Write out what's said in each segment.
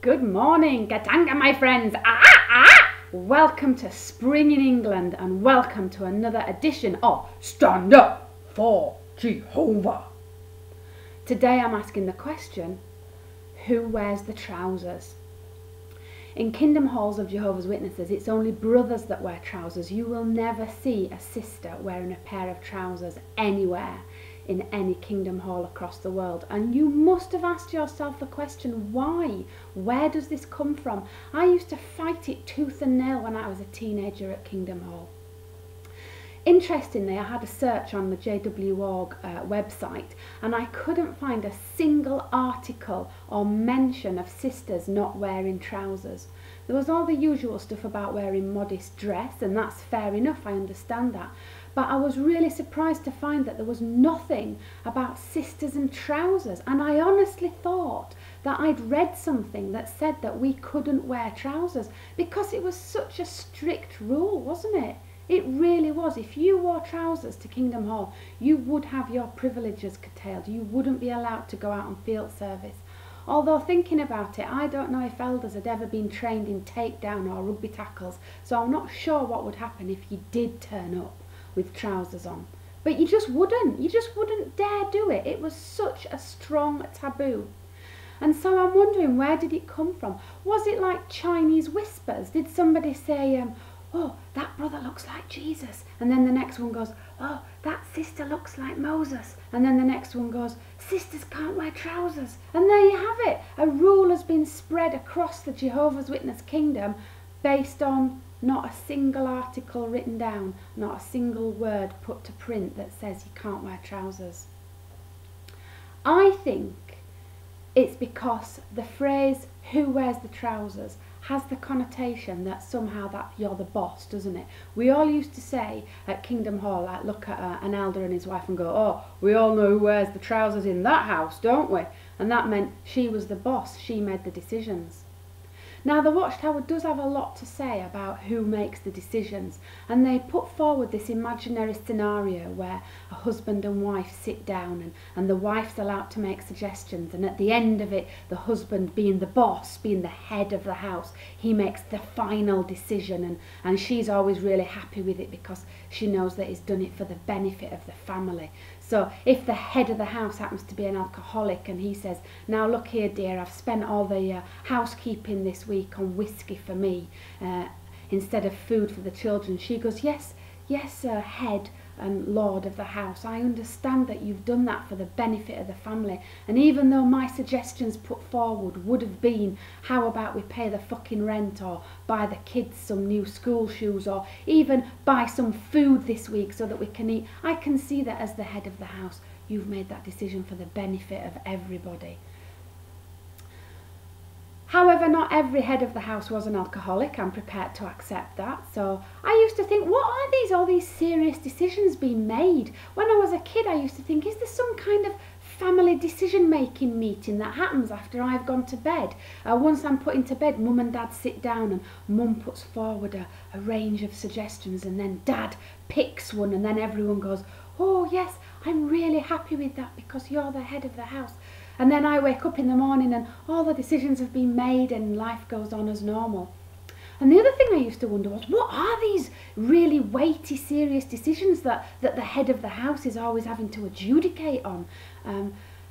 Good morning, Katanga, my friends. Welcome to Spring in England and welcome to another edition of Stand Up for Jehovah. Today I'm asking the question, who wears the trousers? In Kingdom Halls of Jehovah's Witnesses, it's only brothers that wear trousers. You will never see a sister wearing a pair of trousers anywhere in any Kingdom Hall across the world. And you must have asked yourself the question, why? Where does this come from? I used to fight it tooth and nail when I was a teenager at Kingdom Hall. Interestingly, I had a search on the JW.org website and I couldn't find a single article or mention of sisters not wearing trousers. There was all the usual stuff about wearing modest dress, and that's fair enough, I understand that. But I was really surprised to find that there was nothing about sisters and trousers, and I honestly thought that I'd read something that said that we couldn't wear trousers because it was such a strict rule, wasn't it? It really was. If you wore trousers to Kingdom Hall, you would have your privileges curtailed. You wouldn't be allowed to go out on field service. Although thinking about it, I don't know if elders had ever been trained in takedown or rugby tackles, so I'm not sure what would happen if you did turn up with trousers on. But you just wouldn't dare do it. It was such a strong taboo. And so I'm wondering, where did it come from? Was it like Chinese whispers? Did somebody say, oh, that brother looks like Jesus? And then the next one goes, oh, that sister looks like Moses. And then the next one goes, sisters can't wear trousers. And there you have it. A rule has been spread across the Jehovah's Witness kingdom based on not a single article written down, not a single word put to print that says you can't wear trousers. I think it's because the phrase, who wears the trousers, has the connotation that somehow that you're the boss, doesn't it? We all used to say at Kingdom Hall, like look at an elder and his wife and go, oh, we all know who wears the trousers in that house, don't we? And that meant she was the boss, she made the decisions. Now the Watchtower does have a lot to say about who makes the decisions, and they put forward this imaginary scenario where a husband and wife sit down and the wife's allowed to make suggestions, and at the end of it, the husband, being the boss, being the head of the house, he makes the final decision, and she's always really happy with it because she knows that he's done it for the benefit of the family. So if the head of the house happens to be an alcoholic and he says, now look here dear, I've spent all the housekeeping this week on whiskey for me instead of food for the children, she goes, yes, head and lord of the house, I understand that you've done that for the benefit of the family, and even though my suggestions put forward would have been, how about we pay the fucking rent, or buy the kids some new school shoes, or even buy some food this week so that we can eat, I can see that as the head of the house you've made that decision for the benefit of everybody. However, not every head of the house was an alcoholic. I'm prepared to accept that. So I used to think, what are all these serious decisions being made? When I was a kid, I used to think, is there some kind of family decision-making meeting that happens after I've gone to bed? Once I'm put into bed, mum and dad sit down and mum puts forward a range of suggestions, and then dad picks one, and then everyone goes, oh yes, I'm really happy with that because you're the head of the house. And then I wake up in the morning and all the decisions have been made and life goes on as normal. And the other thing I used to wonder was, what are these really weighty, serious decisions that the head of the house is always having to adjudicate on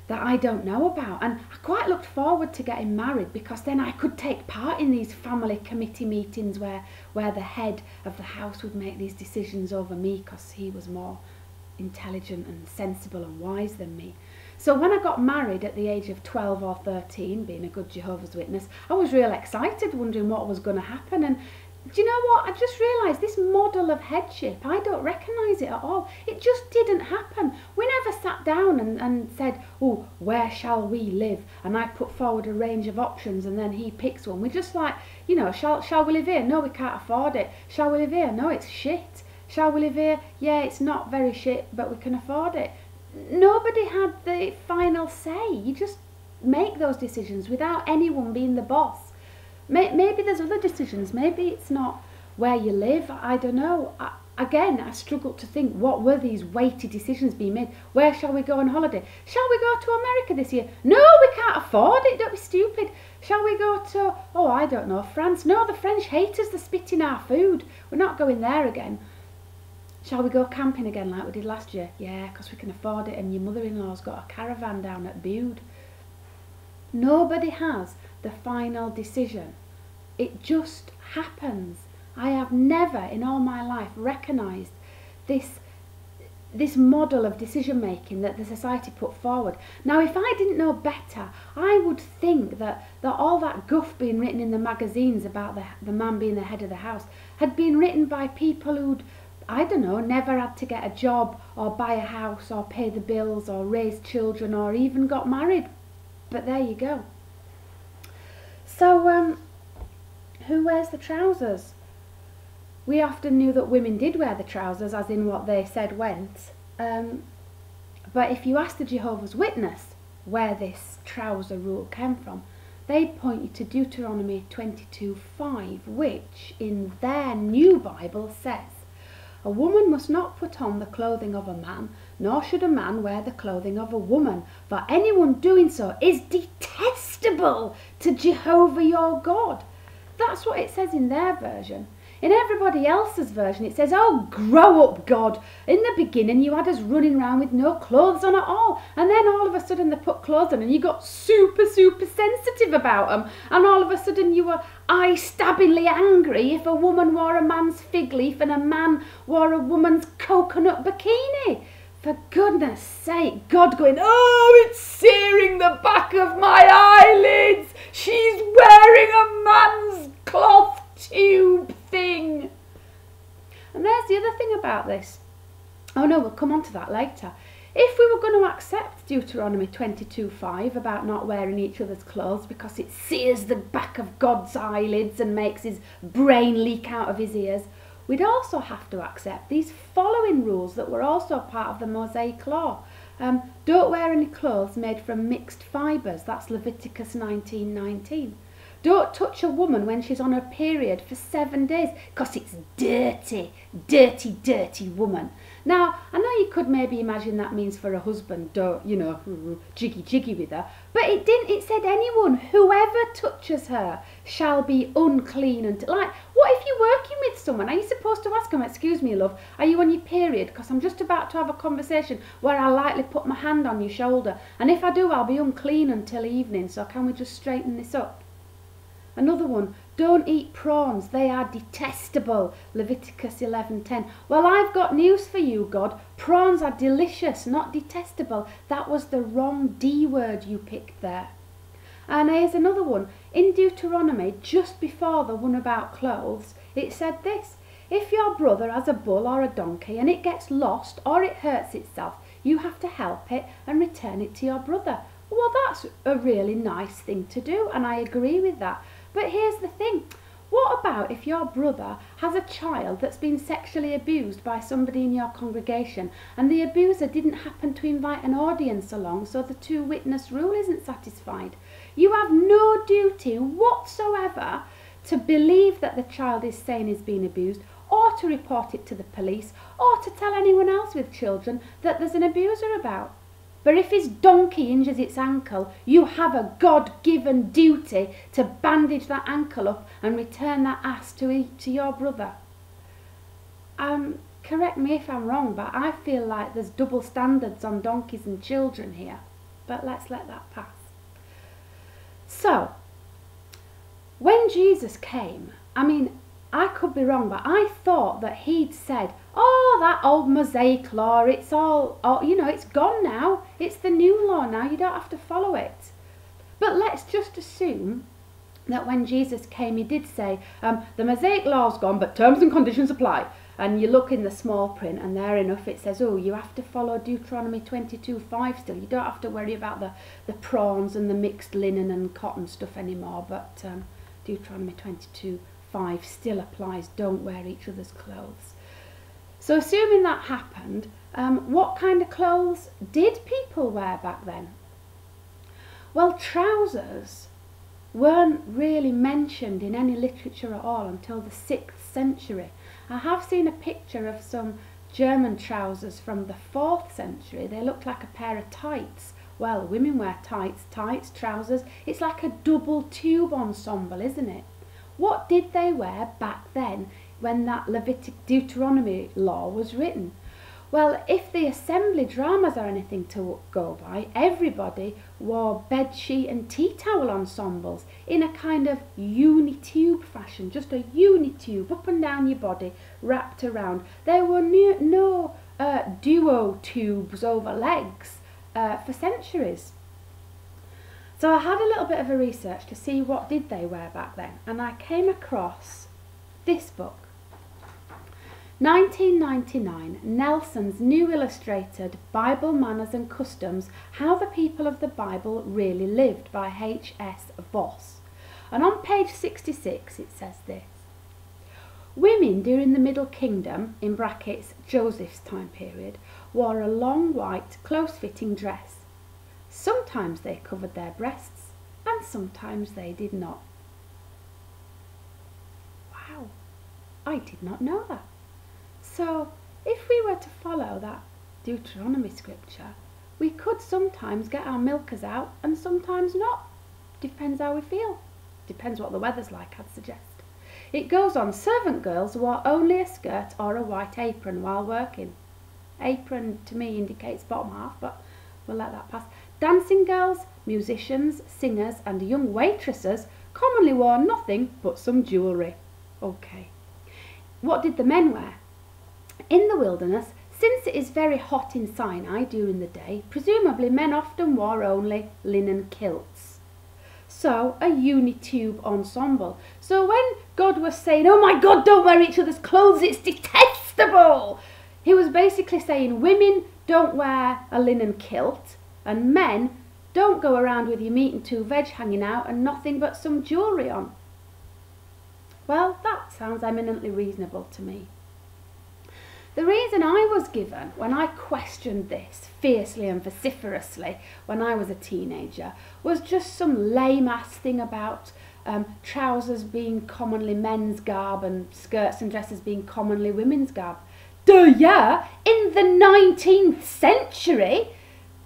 that I don't know about? And I quite looked forward to getting married because then I could take part in these family committee meetings where the head of the house would make these decisions over me because he was more intelligent and sensible and wise than me. So when I got married at the age of 12 or 13, being a good Jehovah's Witness, I was real excited, wondering what was going to happen. And do you know what? I just realised this model of headship, I don't recognise it at all. It just didn't happen. We never sat down and said, oh, where shall we live? And I put forward a range of options and then he picks one. We're just like, you know, shall we live here? No, we can't afford it. Shall we live here? No, it's shit. Shall we live here? Yeah, it's not very shit, but we can afford it. Nobody had the final say. You just make those decisions without anyone being the boss. Maybe there's other decisions. Maybe it's not where you live. I don't know. again, I struggled to think, what were these weighty decisions being made? Where shall we go on holiday? Shall we go to America this year? No, we can't afford it. Don't be stupid. Shall we go to, oh, I don't know, France? No, the French hate us. They spit in our food. We're not going there again. Shall we go camping again like we did last year? Yeah, because we can afford it, and your mother-in-law's got a caravan down at Bude. Nobody has the final decision. It just happens. I have never in all my life recognised this model of decision making that the society put forward. Now, if I didn't know better, I would think that all that guff being written in the magazines about the man being the head of the house had been written by people who'd, I don't know, never had to get a job or buy a house or pay the bills or raise children or even got married. But there you go. So, who wears the trousers? We often knew that women did wear the trousers, as in what they said went. But if you ask the Jehovah's Witness where this trouser rule came from, they'd point you to Deuteronomy 22:5, which in their new Bible says, "A woman must not put on the clothing of a man, nor should a man wear the clothing of a woman, for anyone doing so is detestable to Jehovah your God." That's what it says in their version. In everybody else's version it says, "Oh, grow up, God. In the beginning you had us running around with no clothes on at all, and then all of a sudden they put clothes on and you got super sensitive about them, and all of a sudden you were eye-stabbingly angry if a woman wore a man's fig leaf and a man wore a woman's coconut bikini." For goodness sake, God going, "Oh, it's searing the back of my eyelids. She's wearing a man's cloth tube thing." And there's the other thing about this. Oh no, we'll come on to that later. If we were going to accept Deuteronomy 22:5 about not wearing each other's clothes because it sears the back of God's eyelids and makes his brain leak out of his ears, we'd also have to accept these following rules that were also part of the Mosaic law. Don't wear any clothes made from mixed fibres. That's Leviticus 19:19. Don't touch a woman when she's on her period for 7 days, because it's dirty, dirty, dirty woman. Now, I know you could maybe imagine that means for a husband, don't, you know, jiggy jiggy with her. But it didn't. It said anyone, whoever touches her shall be unclean. Like, what if you're working with someone? Are you supposed to ask them, "Excuse me, love, are you on your period? Because I'm just about to have a conversation where I'll likely put my hand on your shoulder. And if I do, I'll be unclean until evening. So can we just straighten this up?" Another one, don't eat prawns, they are detestable, Leviticus 11:10. Well, I've got news for you, God. Prawns are delicious, not detestable. That was the wrong D word you picked there. And here's another one. In Deuteronomy, just before the one about clothes, it said this: "If your brother has a bull or a donkey and it gets lost or it hurts itself, you have to help it and return it to your brother." Well, that's a really nice thing to do, and I agree with that. But here's the thing. What about if your brother has a child that's been sexually abused by somebody in your congregation, and the abuser didn't happen to invite an audience along, so the two-witness rule isn't satisfied? You have no duty whatsoever to believe that the child is saying he's been abused, or to report it to the police, or to tell anyone else with children that there's an abuser about. But if his donkey injures its ankle, you have a God-given duty to bandage that ankle up and return that ass to your brother. Correct me if I'm wrong, but I feel like there's double standards on donkeys and children here. But let's let that pass. So, when Jesus came, I mean, I could be wrong, but I thought that he'd said, "Oh, that old Mosaic law, it's all, you know, it's gone now. It's the new law now. You don't have to follow it." But let's just assume that when Jesus came, he did say, "The Mosaic law's gone, but terms and conditions apply." And you look in the small print, and there enough it says, "Oh, you have to follow Deuteronomy 22:5 still. You don't have to worry about the prawns and the mixed linen and cotton stuff anymore." But Deuteronomy 22:5 still applies. Don't wear each other's clothes. So assuming that happened, what kind of clothes did people wear back then? Well, trousers weren't really mentioned in any literature at all until the 6th century. I have seen a picture of some German trousers from the 4th century. They looked like a pair of tights. Well, women wear tights, trousers. It's like a double tube ensemble, isn't it? What did they wear back then when that Deuteronomy law was written? Well, if the assembly dramas are anything to go by, everybody wore bedsheet and tea towel ensembles in a kind of uni-tube fashion, just a uni-tube up and down your body, wrapped around. There were no duo tubes over legs for centuries. So I had a little bit of a research to see what did they wear back then, and I came across this book. 1999, Nelson's new illustrated Bible Manners and Customs, How the People of the Bible Really Lived by H.S. Voss. And on page 66 it says this: women during the Middle Kingdom, in brackets Joseph's time period, wore a long white close-fitting dress. Sometimes they covered their breasts and sometimes they did not. Wow, I did not know that. So, if we were to follow that Deuteronomy scripture, we could sometimes get our milkers out and sometimes not. Depends how we feel. Depends what the weather's like, I'd suggest. It goes on, servant girls wore only a skirt or a white apron while working. Apron to me indicates bottom half, but we'll let that pass. Dancing girls, musicians, singers and young waitresses commonly wore nothing but some jewellery. Okay. What did the men wear? In the wilderness, since it is very hot in Sinai during the day, presumably men often wore only linen kilts. So, a uni-tube ensemble. So when God was saying, oh my God, don't wear each other's clothes, it's detestable, he was basically saying women don't wear a linen kilt and men don't go around with your meat and 2 veg hanging out and nothing but some jewellery on. Well, that sounds eminently reasonable to me. The reason I was given when I questioned this fiercely and vociferously when I was a teenager was just some lame-ass thing about trousers being commonly men's garb and skirts and dresses being commonly women's garb. Yeah, in the 19th century,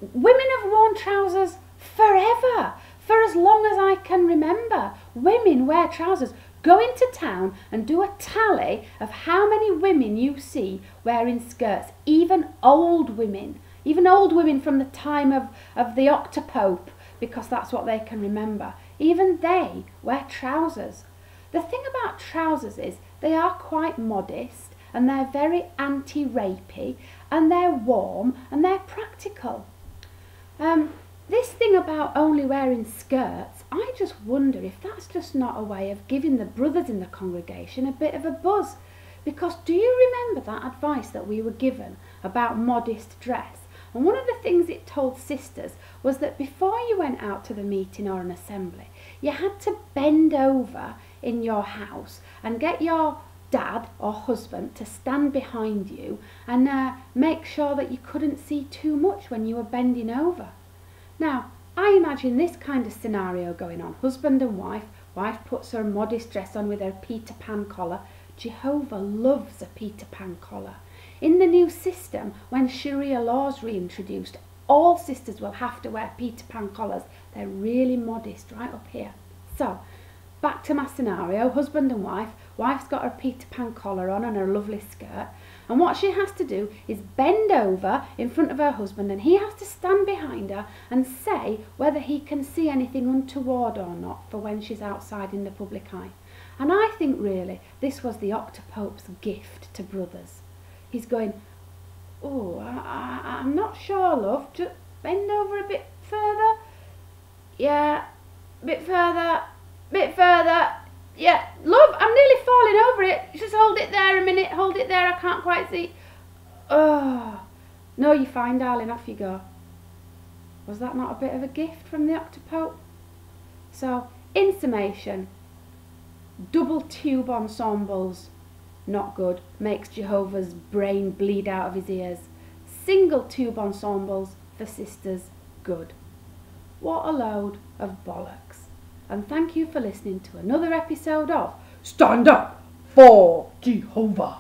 women have worn trousers forever. For as long as I can remember, women wear trousers. Go into town and do a tally of how many women you see wearing skirts, even old women from the time of the Octopope, because that's what they can remember. Even they wear trousers. The thing about trousers is they are quite modest and they're very anti-rapey and they're warm and they're practical. This thing about only wearing skirts, I just wonder if that's just not a way of giving the brothers in the congregation a bit of a buzz. Because do you remember that advice that we were given about modest dress? And one of the things it told sisters was that before you went out to the meeting or an assembly, you had to bend over in your house and get your dad or husband to stand behind you and make sure that you couldn't see too much when you were bending over. Now, I imagine this kind of scenario going on. Husband and wife puts her modest dress on with her Peter Pan collar. Jehovah loves a Peter Pan collar. In the new system, when Sharia law's reintroduced, all sisters will have to wear Peter Pan collars. They're really modest, right up here. So, back to my scenario, husband and wife. Wife's got her Peter Pan collar on and her lovely skirt. And what she has to do is bend over in front of her husband and he has to stand behind her and say whether he can see anything untoward or not for when she's outside in the public eye. And I think really this was the Octopope's gift to brothers. He's going, oh, I'm not sure, love, just bend over a bit further. Yeah, bit further, yeah, love, I'm nearly falling over it. Just hold it there a minute, hold it there, I can't quite see. Oh, no, you're fine, darling, off you go. Was that not a bit of a gift from the Octopope? So, in summation, double tube ensembles, not good, makes Jehovah's brain bleed out of his ears. Single tube ensembles for sisters, good. What a load of bollocks. And thank you for listening to another episode of Stand Up for Jehovah.